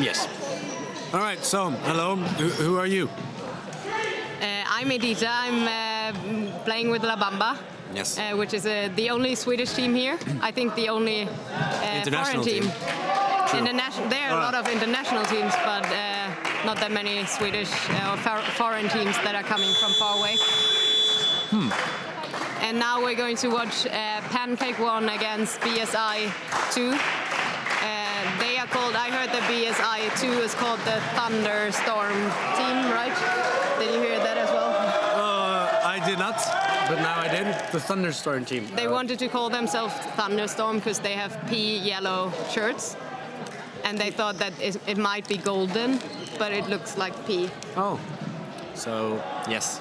Yes. All right, so hello, who are you? I'm Edita. I'm playing with La Bamba, Yes. which is the only Swedish team here. I think the only International foreign team. True. There are a lot of international teams, but not that many Swedish or foreign teams that are coming from far away. And now we're going to watch Pancake 1 against BSI 2. They are called, I heard the BSI 2 is called the Thunderstorm team, right? Did you hear that as well? I did not, but now I did. The Thunderstorm team. They wanted to call themselves Thunderstorm because they have pea yellow shirts. And they thought that it might be golden, but it looks like pea. Oh, so yes.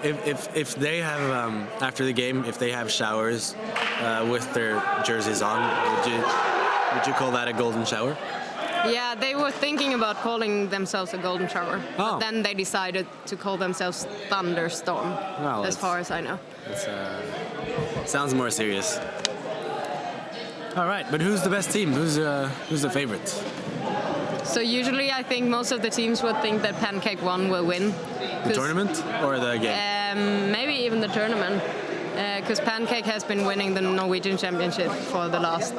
If they have after the game, if they have showers with their jerseys on, would you call that a golden shower? Yeah, they were thinking about calling themselves a golden shower, but then they decided to call themselves Thunderstorm. Well, as far as I know. Sounds more serious. All right, but who's the best team? Who's the favorite? So usually I think most of the teams would think that Pancake 1 will win. The tournament or the game? Maybe even the tournament, because Pancake has been winning the Norwegian championship for the last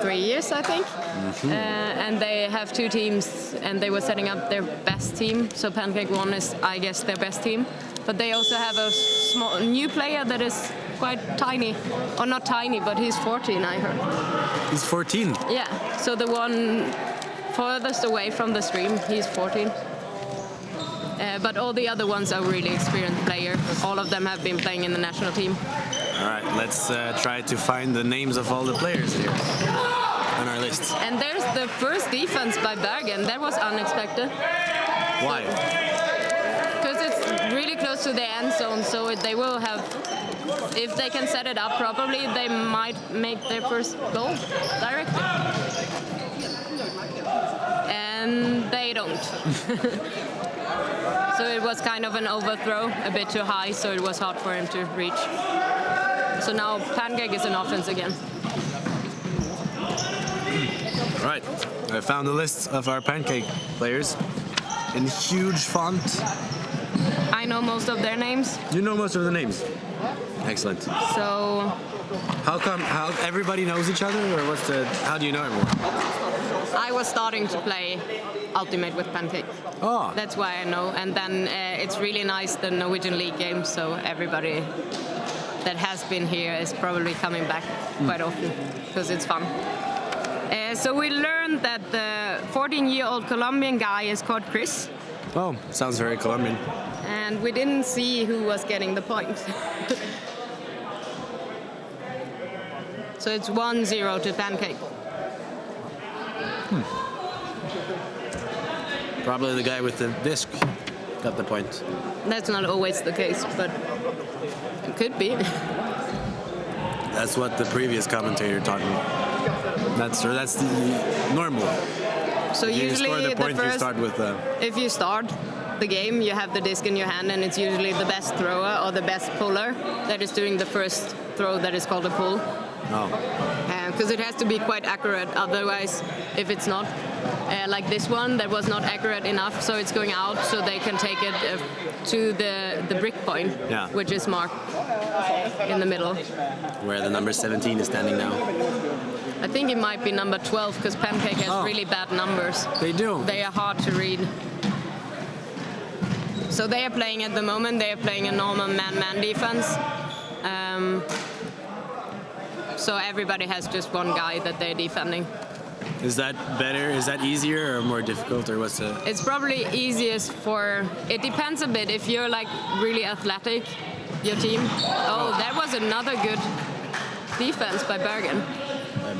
3 years, I think. Mm-hmm. And they have two teams, and they were setting up their best team. So Pancake 1 is, I guess, their best team. But they also have a small new player that is quite tiny, or not tiny, but he's 14, I heard. He's 14? Yeah, so the one furthest away from the stream, he's 14. But all the other ones are really experienced players. All of them have been playing in the national team. All right, let's try to find the names of all the players here on our list. And there's the first defense by Bergen. That was unexpected. Why? Because it's really close to the end zone, so they will have, if they can set it up properly, they might make their first goal directly. And they don't. So it was kind of an overthrow, a bit too high, so it was hard for him to reach. So now Pancake is in offense again. Right, I found the list of our Pancake players in huge font. I know most of their names. You know most of the names? Excellent. So how everybody knows each other, or how do you know everyone? I was starting to play Ultimate with Pancake. Oh. That's why I know. And then it's really nice, the Norwegian League game, so everybody that has been here is probably coming back quite often because it's fun. So we learned that the 14-year-old Colombian guy is called Chris. Oh, sounds very Colombian. And we didn't see who was getting the point. So it's 1-0 to Pancake. Probably the guy with the disc got the point. That's not always the case, but it could be. That's what the previous commentator taught me. That's the normal. So if usually you score the point, you start with if you start the game, you have the disc in your hand, and it's usually the best thrower or the best puller that is doing the first throw that is called a pull. Oh. Because it has to be quite accurate, otherwise, if it's not, like this one, that was not accurate enough, so it's going out, so they can take it to the brick point, which is marked in the middle. Where the number 17 is standing now. I think it might be number 12, because Pancake has really bad numbers. They do. They are hard to read. So they are playing at the moment, they are playing a normal man-man defense. So everybody has just one guy that they're defending. Is that better? Is that easier or more difficult, or what's the? It's probably easiest for. It depends a bit. If you're like really athletic, your team. Oh, that was another good defense by Bergen.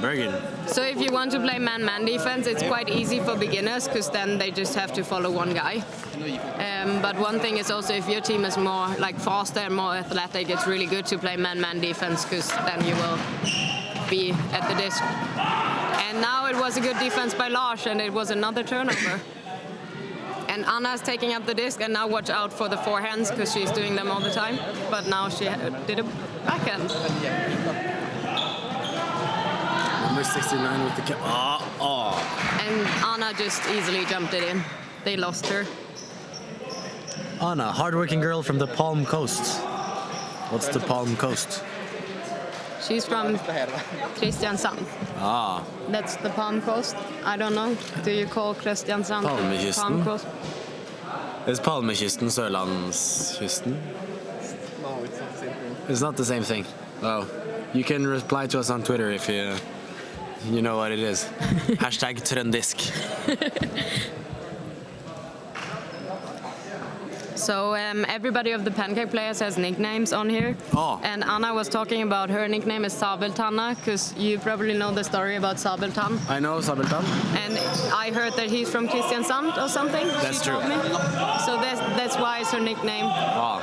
Bergen. So if you want to play man-man defense, it's quite easy for beginners because then they just have to follow one guy. But one thing is also if your team is more like faster and more athletic, it's really good to play man-man defense because then you will be at the disc. And now it was a good defense by Lars, and it was another turnover. And Anna's taking up the disc, and now watch out for the forehands because she's doing them all the time. But now she did a backhand. number 69 with the And Anna just easily jumped it in. They lost her. Anna, hardworking girl from the Palm Coast. What's the Palm Coast? She's from Kristiansand. Ah. That's the Palm Coast. I don't know. Do you call Kristiansand the Palmekysten. Palm Coast? Is Palmekysten Sørlandskysten? No, it's not the same thing. It's not the same thing. Oh. You can reply to us on Twitter if you know what it is. Hashtag Trøndisk. So everybody of the Pancake players has nicknames on here. Oh. And Anna was talking about her nickname is Sabeltanna, because you probably know the story about Sabeltann. I know Sabeltann. And I heard that he's from Kristiansand or something. That's she true. told me. So that's why it's her nickname. Ah.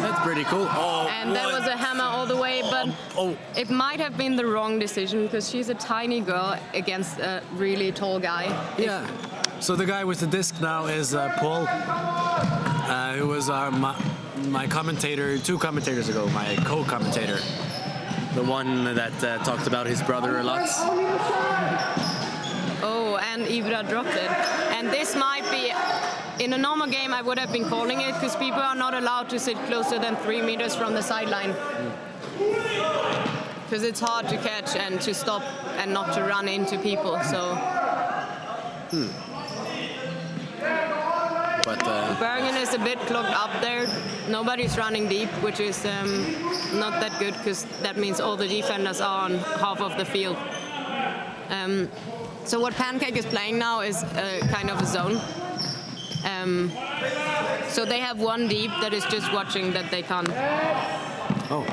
That's pretty cool. Oh. And that was a hammer all the way, but it might have been the wrong decision because she's a tiny girl against a really tall guy. Yeah. So the guy with the disc now is Paul, who was my commentator 2 commentators ago, my co-commentator. The one that talked about his brother a lot. Oh, and Ibra dropped it. And this might be, in a normal game I would have been calling it because people are not allowed to sit closer than 3 meters from the sideline. Because it's hard to catch and to stop and not to run into people, so... But Bergen is a bit clogged up there. Nobody's running deep, which is not that good because that means all the defenders are on half of the field. So what Pancake is playing now is kind of a zone. So they have one deep that is just watching that they can't. oh.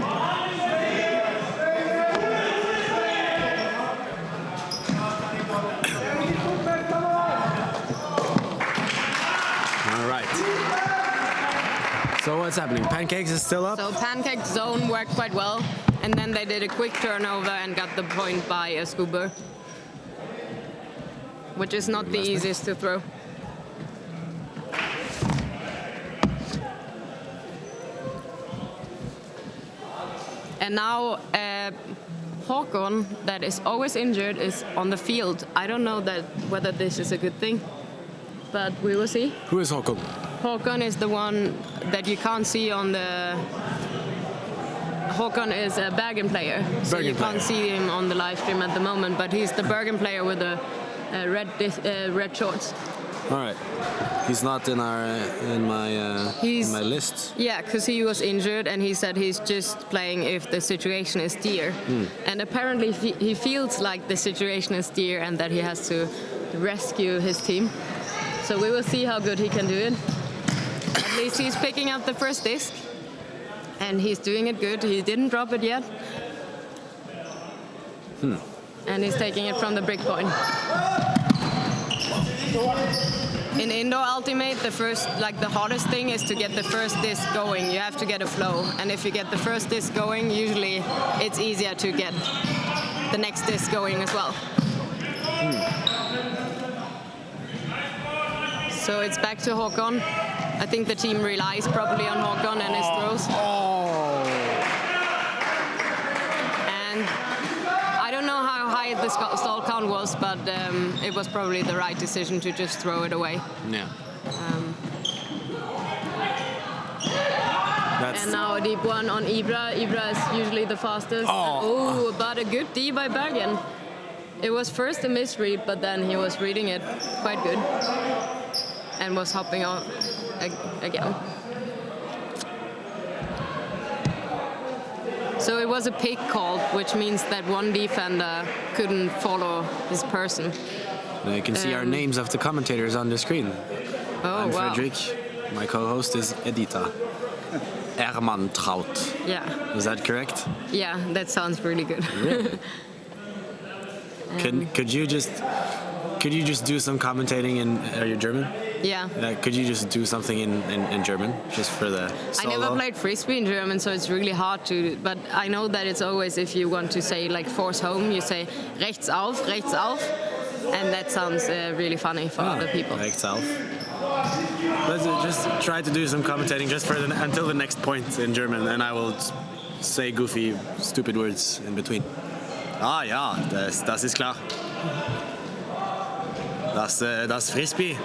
All right. So what's happening? Pancakes is still up? So Pancake zone worked quite well, and then they did a quick turnover and got the point by a scuba, which is not the easiest to throw. And now Håkon, that is always injured, is on the field. I don't know whether this is a good thing, but we will see. Who is Håkon? Håkon is the one that you can't see on the... Håkon is a Bergen player, so Bergen you can't player. see him on the live stream at the moment, but he's the Bergen player with the red shorts. All right. He's not in my list. Yeah, because he was injured and he said he's just playing if the situation is dear. And apparently he feels like the situation is dear and that he has to rescue his team. So we will see how good he can do it. At least he's picking up the first disc. And he's doing it good. He didn't drop it yet. And he's taking it from the brick point. In indoor ultimate, the hardest thing is to get the first disc going. You have to get a flow. And if you get the first disc going, usually it's easier to get the next disc going as well. So it's back to Håkon. I think the team relies probably on Håkon and his throws. And I don't know how high the stall count was, but it was probably the right decision to just throw it away. Yeah. And now a deep one on Ibra. Ibra is usually the fastest. But a good D by Bergen. It was first a misread, but then he was reading it quite good. And was hopping on again. So it was a pick called, which means that one defender couldn't follow his person. Now you can see our names of the commentators on the screen. Oh, I'm wow. Fredrik. My co-host is Edita. Ermantraut. Yeah. Is that correct? Yeah, that sounds really good. Really? Could you just do some commentating in? Are you German? Yeah. Could you just do something in German, just for the solo? I never played frisbee in German, so it's really hard to. But I know that it's always, if you want to say like force home, you say rechts auf, and that sounds really funny for other people. Rechts auf. Let's just try to do some commentating just for until the next point in German, and I will say goofy, stupid words in between. Ah ja, das ist klar. Das Frisbee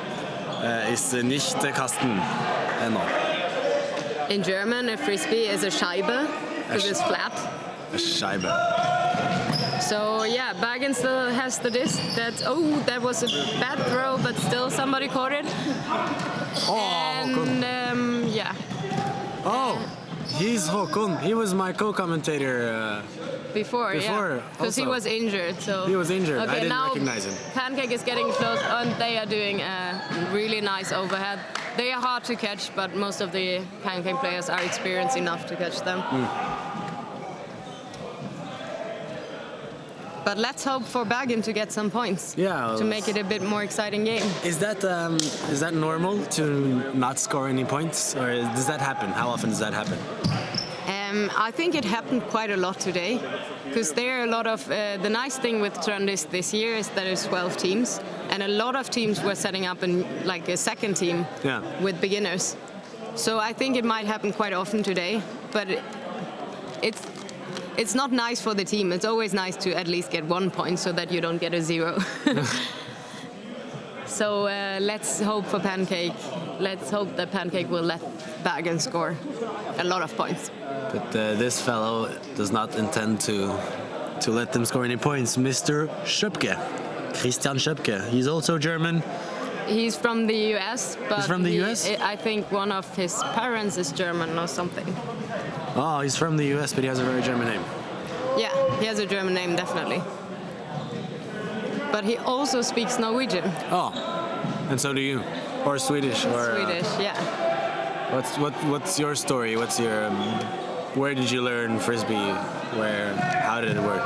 ist nicht Kasten. In German, a frisbee is a Scheibe, because it's flat. A Scheibe. So yeah, Bergen still has the disc. That was a bad throw, but still somebody caught it. And yeah. Oh, he's Håkon. He was my co-commentator. Before, yeah, because he was injured. So he was injured. Okay, I didn't now recognize him. Pancake is getting close, and they are doing a really nice overhead. They are hard to catch, but most of the Pancake players are experienced enough to catch them. But let's hope for Bergen to get some points. Yeah. To make it a bit more exciting game. Is that normal to not score any points, or does that happen? How often does that happen? I think it happened quite a lot today, because there are a lot of the nice thing with Trøndisk this year is that there's 12 teams, and a lot of teams were setting up in like a second team with beginners. So I think it might happen quite often today, but it's not nice for the team. It's always nice to at least get 1 point so that you don't get a 0. So let's hope for Pancake. Let's hope that Pancake will let Bergen score a lot of points. But this fellow does not intend to let them score any points. Mr. Schöpke, Christian Schöpke. He's also German. He's from the US, but he's from the US? I think one of his parents is German or something. Oh, he's from the US, but he has a very German name. Yeah, he has a German name, definitely. But he also speaks Norwegian. Oh, and so do you, or Swedish, or Swedish, yeah. What's your story? What's your where did you learn frisbee? How did it work?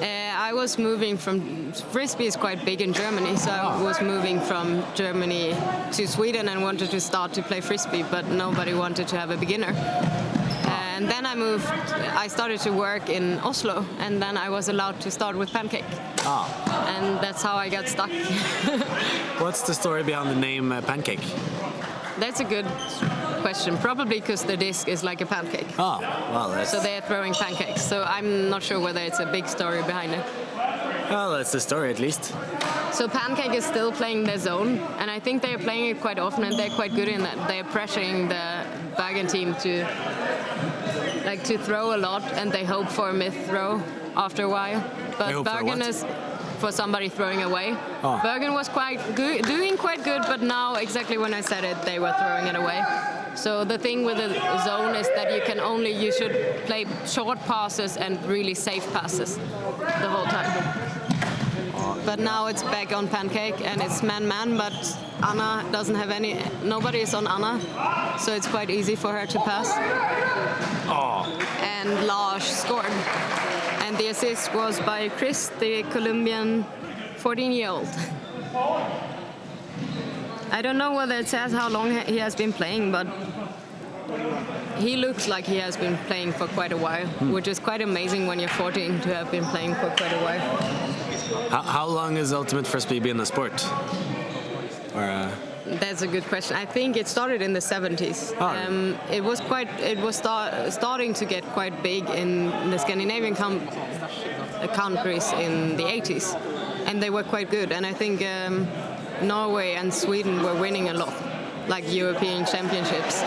I was moving from frisbee is quite big in Germany, so I was moving from Germany to Sweden and wanted to start to play frisbee, but nobody wanted to have a beginner. And then I started to work in Oslo, and then I was allowed to start with Pancake. And that's how I got stuck. What's the story behind the name Pancake? That's a good question. Probably because the disc is like a pancake. Oh, well, that's... So they're throwing pancakes. So I'm not sure whether it's a big story behind it. Well, that's the story at least. So Pancake is still playing their zone, and I think they're playing it quite often, and they're quite good in that. They're pressuring the Bergen team to throw a lot, and they hope for a mid throw after a while. But Bergen is for somebody throwing away. Bergen was doing quite good, but now exactly when I said it, they were throwing it away. So the thing with the zone is that you should play short passes and really safe passes the whole time. But now it's back on Pancake and it's man-man, but Anna doesn't have nobody is on Anna, so it's quite easy for her to pass. And Lars scored. And the assist was by Chris, the Colombian 14-year-old. I don't know whether it says how long he has been playing, but he looks like he has been playing for quite a while, which is quite amazing when you're 14 to have been playing for quite a while. How long has Ultimate Frisbee been a sport? That's a good question. I think it started in the 70s. It was starting to get quite big in the Scandinavian countries in the 80s, and they were quite good. And I think Norway and Sweden were winning a lot, like European championships,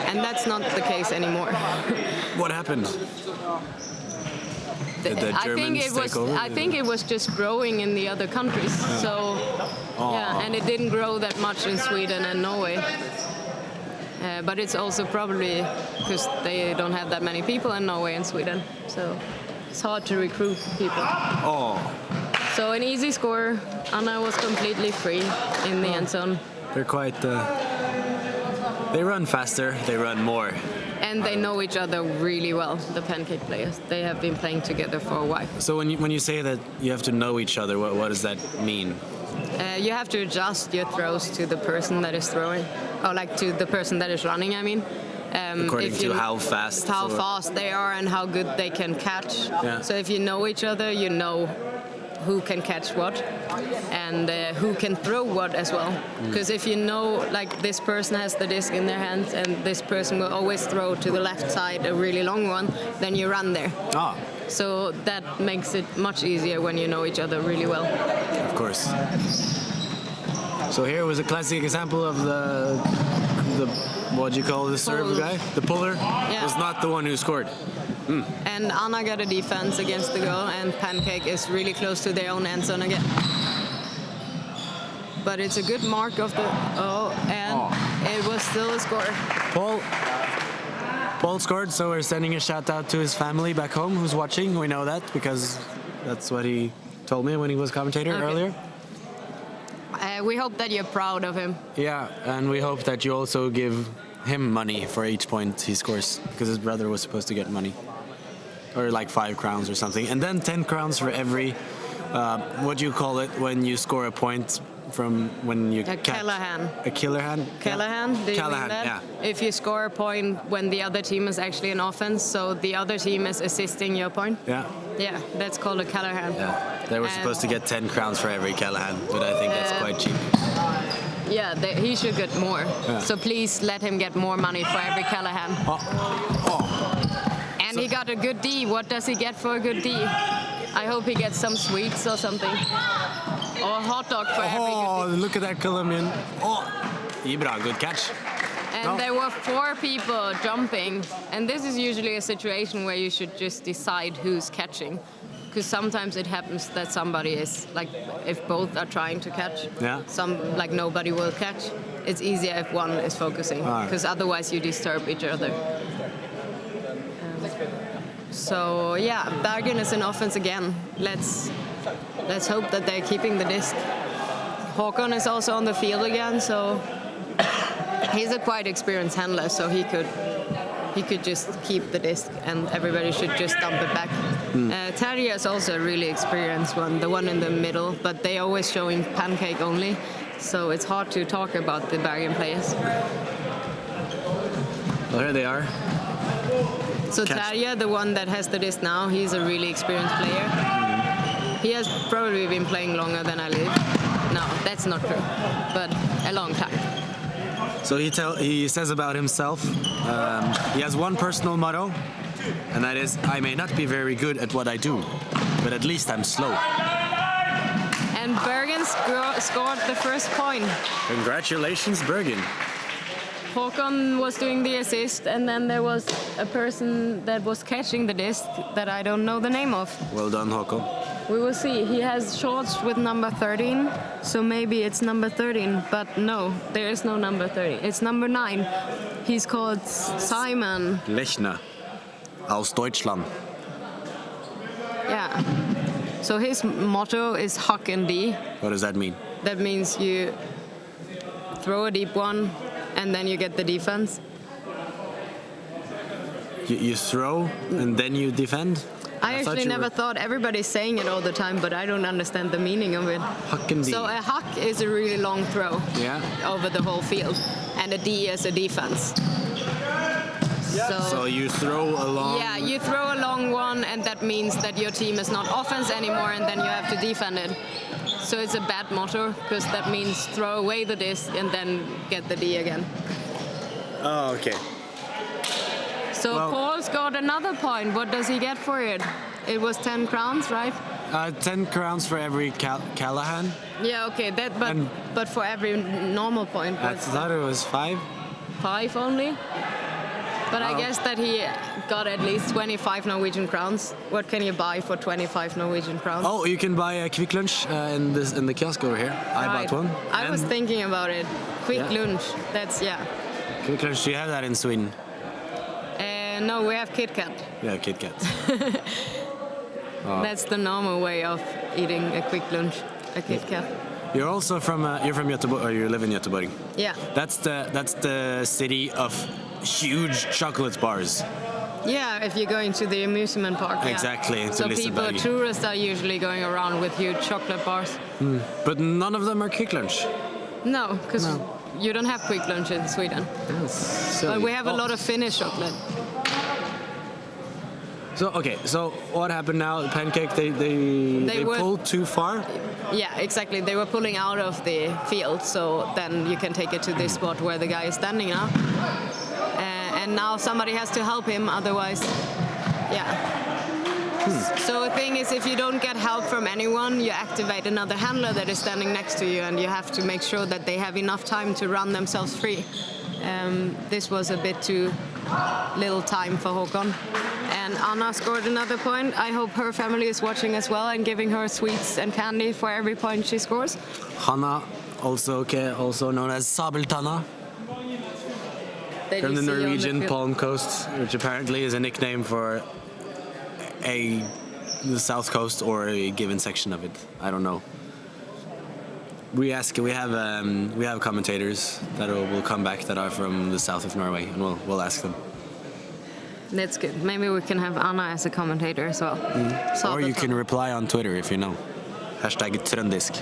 and that's not the case anymore. What happened? Did the Germans take over? I think it was just growing in the other countries. So, and it didn't grow that much in Sweden and Norway. But it's also probably because they don't have that many people in Norway and Sweden. So it's hard to recruit people. So an easy score. Anna was completely free in the end zone. They're quite... they run faster, they run more. And they know each other really well, the Pancake players. They have been playing together for a while. So when you say that you have to know each other, what does that mean? You have to adjust your throws to the person that is throwing, or like to the person that is running, I mean. According to how fast they are and how good they can catch. Yeah. So if you know each other, you know who can catch what and who can throw what as well. Because if you know, like, this person has the disc in their hands and this person will always throw to the left side a really long one, then you run there. So that makes it much easier when you know each other really well. Of course. So here was a classic example of the what do you call the serve Pull. guy? The puller Yeah. was not the one who scored. And Anna got a defense against the goal, and Pancake is really close to their own end zone again. But it's a good mark of the... it was still a score. Paul scored, so we're sending a shout out to his family back home who's watching. We know that because that's what he told me when he was commentator earlier. We hope that you're proud of him. Yeah, and we hope that you also give him money for each point he scores, because his brother was supposed to get money. Or like 5 crowns or something. And then 10 crowns for every, what do you call it when you score a point from when you catch? Callahan. A Callahan? Callahan, do you Callahan, mean that? yeah. If you score a point when the other team is actually in offense, so the other team is assisting your point. Yeah. Yeah, that's called a Callahan. Yeah. They were supposed to get 10 crowns for every Callahan, but I think that's quite cheap. Yeah, he should get more. Yeah. So please let him get more money for every Callahan. And he got a good D. What does he get for a good D? I hope he gets some sweets or something. Or a hot dog for every good D. Look at that Colombian. Ibra, good catch. And there were 4 people jumping. And this is usually a situation where you should just decide who's catching. Because sometimes it happens that somebody is, like, if both are trying to catch, nobody will catch. It's easier if one is focusing, because otherwise you disturb each other. So yeah, Bergen is in offense again. Let's hope that they're keeping the disc. Håkon is also on the field again, so he's a quite experienced handler, so he could just keep the disc and everybody should just dump it back. Terje is also a really experienced one, the one in the middle, but they always showing Pancake only, so it's hard to talk about the Bergen players. Well, here they are. So Terje, the one that has the disc now, he's a really experienced player. He has probably been playing longer than I live. No, that's not true, but a long time. So he says about himself, he has one personal motto, and that is, I may not be very good at what I do, but at least I'm slow. And Bergen scored the first point. Congratulations, Bergen. Håkon was doing the assist, and then there was a person that was catching the disc that I don't know the name of. Well done, Håkon. We will see. He has shorts with number 13, so maybe it's number 13, but no, there is no number 13. It's number 9. He's called Simon. Lechner, aus Deutschland. Yeah. So his motto is Huck and D. What does that mean? That means you throw a deep one, and then you get the defense. You throw, and then you defend? I actually never thought everybody's saying it all the time, but I don't understand the meaning of it. Huck and D. So a huck is a really long throw over the whole field, and a D is a defense. So you throw a long... Yeah, you throw a long one, and that means that your team is not offense anymore, and then you have to defend it. So it's a bad motto, because that means throw away the disc and then get the D again. Oh, okay. So Paul scored another point. What does he get for it? It was 10 crowns, right? 10 crowns for every Callahan. Yeah, okay. But for every normal point, I thought it was 5. 5 only. But I guess that he got at least 25 Norwegian crowns. What can you buy for 25 Norwegian crowns? Oh, you can buy a quick lunch in the kiosk over here. I bought one. I was thinking about it. Quick lunch. That's Quick lunch. Do you have that in Sweden? No, we have Kit Kat. Yeah, Kit Kat. That's the normal way of eating a quick lunch, a Kit Kat. You're also from Göteborg, or you live in Göteborg. Yeah. That's the city of huge chocolate bars. Yeah, if you're going to the amusement park. Exactly. Yeah. So tourists are usually going around with huge chocolate bars. But none of them are quick lunch. No, because you don't have quick lunch in Sweden. But we have a lot of Finnish chocolate. So what happened now? Pancake, they pulled too far? Yeah, exactly. They were pulling out of the field, so then you can take it to this spot where the guy is standing now. And now somebody has to help him, otherwise, So the thing is, if you don't get help from anyone, you activate another handler that is standing next to you, and you have to make sure that they have enough time to run themselves free. This was a bit too little time for Håkon. And Anna scored another point. I hope her family is watching as well and giving her sweets and candy for every point she scores. Hanna, also known as Sabeltanna, from the Norwegian Palm Coast, which apparently is a nickname for the south coast or a given section of it. I don't know. We have commentators that will come back that are from the south of Norway, and we'll ask them. That's good. Maybe we can have Anna as a commentator as well. Or you can reply on Twitter if you know. #Trøndisk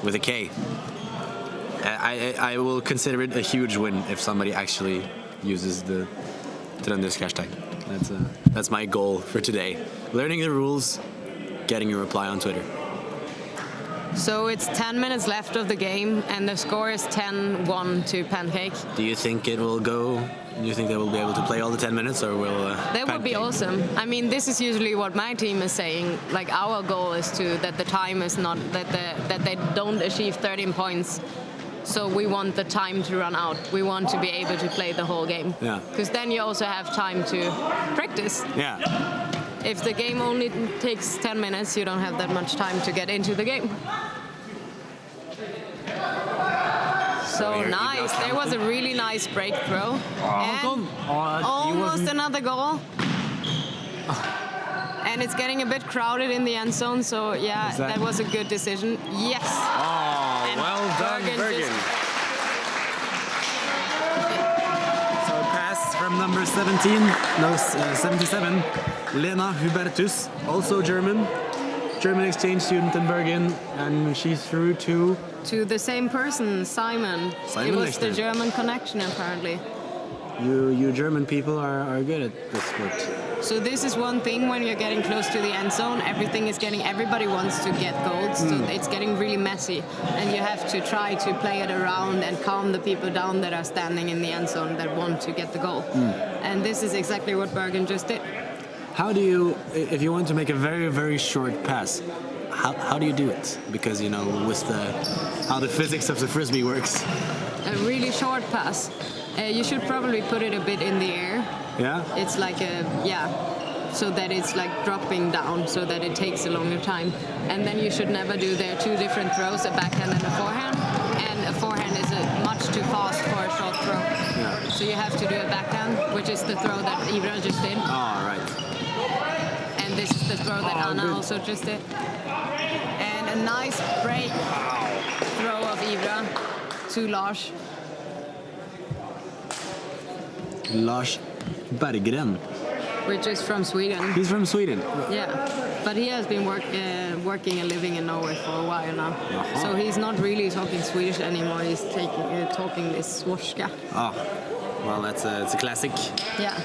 with a K. I will consider it a huge win if somebody actually uses the Trøndisk hashtag. That's my goal for today. Learning the rules, getting a reply on Twitter. So it's 10 minutes left of the game, and the score is 10-1 to Pancake. Do you think it will go? Do you think they will be able to play all the 10 minutes, or will That would be awesome. I mean, this is usually what my team is saying. Like, our goal is that the time is not that they don't achieve 13 points. So we want the time to run out. We want to be able to play the whole game. Yeah. Because then you also have time to practice. Yeah. If the game only takes 10 minutes, you don't have that much time to get into the game. So nice. There was a really nice break throw. And almost another goal. And it's getting a bit crowded in the end zone, so yeah, that was a good decision. Yes. Oh, and well done, Bergen. So pass from number 77, Lena Hubertus, also German exchange student in Bergen, and she threw to the same person, Simon. It was the German connection, apparently. You German people are good at this sport. So this is one thing when you're getting close to the end zone, everybody wants to get goals. So it's getting really messy, and you have to try to play it around and calm the people down that are standing in the end zone that want to get the goal. And this is exactly what Bergen just did. How do you, if you want to make a very, very short pass, how do you do it? Because, you know, with how the physics of the frisbee works. A really short pass. You should probably put it a bit in the air. Yeah? It's like so that it's like dropping down, so that it takes a longer time. And then you should never do, there are two different throws, a backhand and a forehand. And a forehand is much too fast for a short throw. Yeah. So you have to do a backhand, which is the throw that Ivra just did. Oh, right. And this is the throw that Anna also just did. And a nice break throw of Ivra to Lars. Lars Berggren. Which is from Sweden. He's from Sweden. Yeah, but he has been working and living in Norway for a while now. So he's not really talking Swedish anymore. He's talking this svorska. Oh, well, it's a classic. Yeah.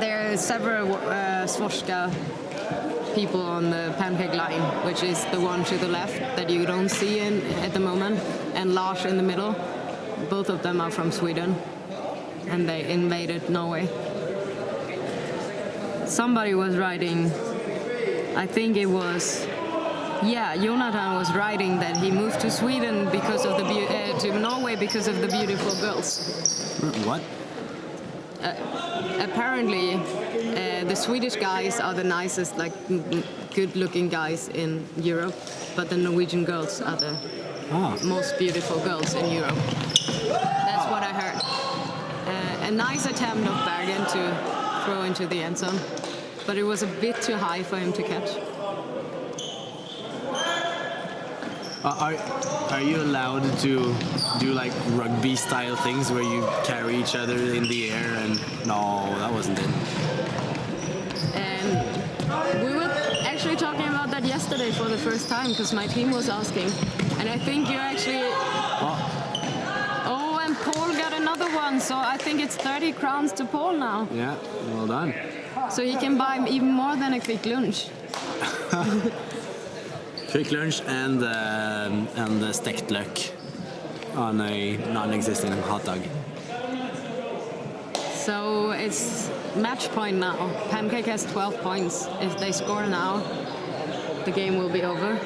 There are several svorska people on the pancake line, which is the one to the left that you don't see at the moment, and Lars in the middle. Both of them are from Sweden, and they invaded Norway. Somebody was writing, I think it was, Jonathan was writing that he moved to Sweden because of to Norway because of the beautiful girls. What? Apparently, the Swedish guys are the nicest, like good-looking guys in Europe, but the Norwegian girls are the most beautiful girls in Europe. That's what I heard. A nice attempt of Bergen to throw into the end zone, but it was a bit too high for him to catch. Are you allowed to do like rugby style things where you carry each other in the air? And no, that wasn't it. And we were actually talking about that yesterday for the first time because my team was asking, and I think you actually. Oh, and Paul got another one, so I think it's 30 crowns to Paul now. Yeah, well done. So he can buy even more than a quick lunch. Quick lunch and stekt løk on a non-existent hot dog. So it's match point now. Pancake has 12 points. If they score now, the game will be over.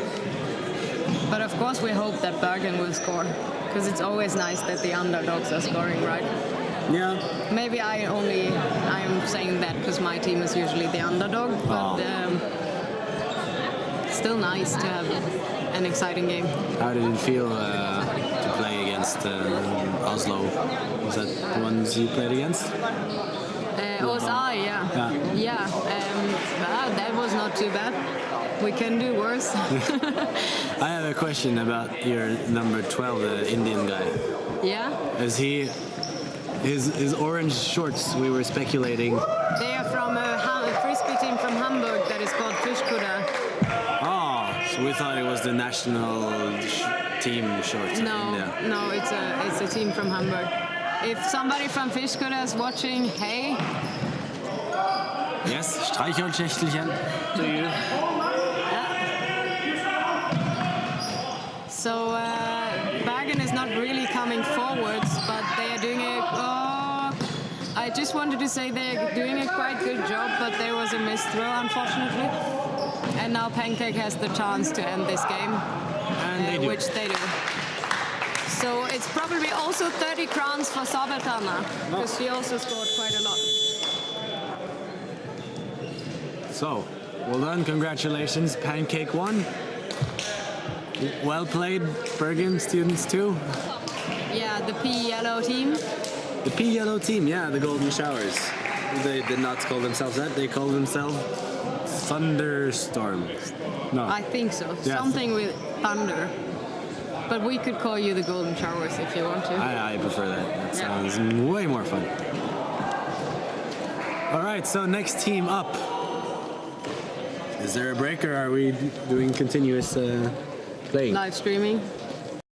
But of course we hope that Bergen will score, because it's always nice that the underdogs are scoring, right? Yeah. Maybe I'm saying that because my team is usually the underdog, but still nice to have an exciting game. How did it feel to play against Oslo? Was that the ones you played against? OSI, yeah. Yeah, that was not too bad. We can do worse. I have a question about your number 12, the Indian guy. Yeah? Is he... His orange shorts, we were speculating. They are from a frisbee team from Hamburg that is called Fischkutter. Oh, so we thought it was the national team shorts of India. No, it's a team from Hamburg. If somebody from Fischkutter is watching, hey. Yes, Streichholzschächtelchen to you. So Bergen is not really coming forwards, but they are doing a... I just wanted to say they're doing a quite good job, but there was a missed throw, unfortunately. And now Pancake has the chance to end this game, And they do. which they do. So it's probably also 30 crowns for Sabeltanner, because she also scored quite a lot. So, well done, congratulations, Pancake won. Well played, Bergen students too. Yeah, the P Yellow team. The P Yellow team, yeah, the Golden Showers. They did not call themselves that, they called themselves Thunderstorm. No. I think so. Yeah. Something with thunder. But we could call you the Golden Showers if you want to. I prefer that. That sounds way more fun. All right, so next team up. Is there a break or are we doing continuous playing? Live streaming.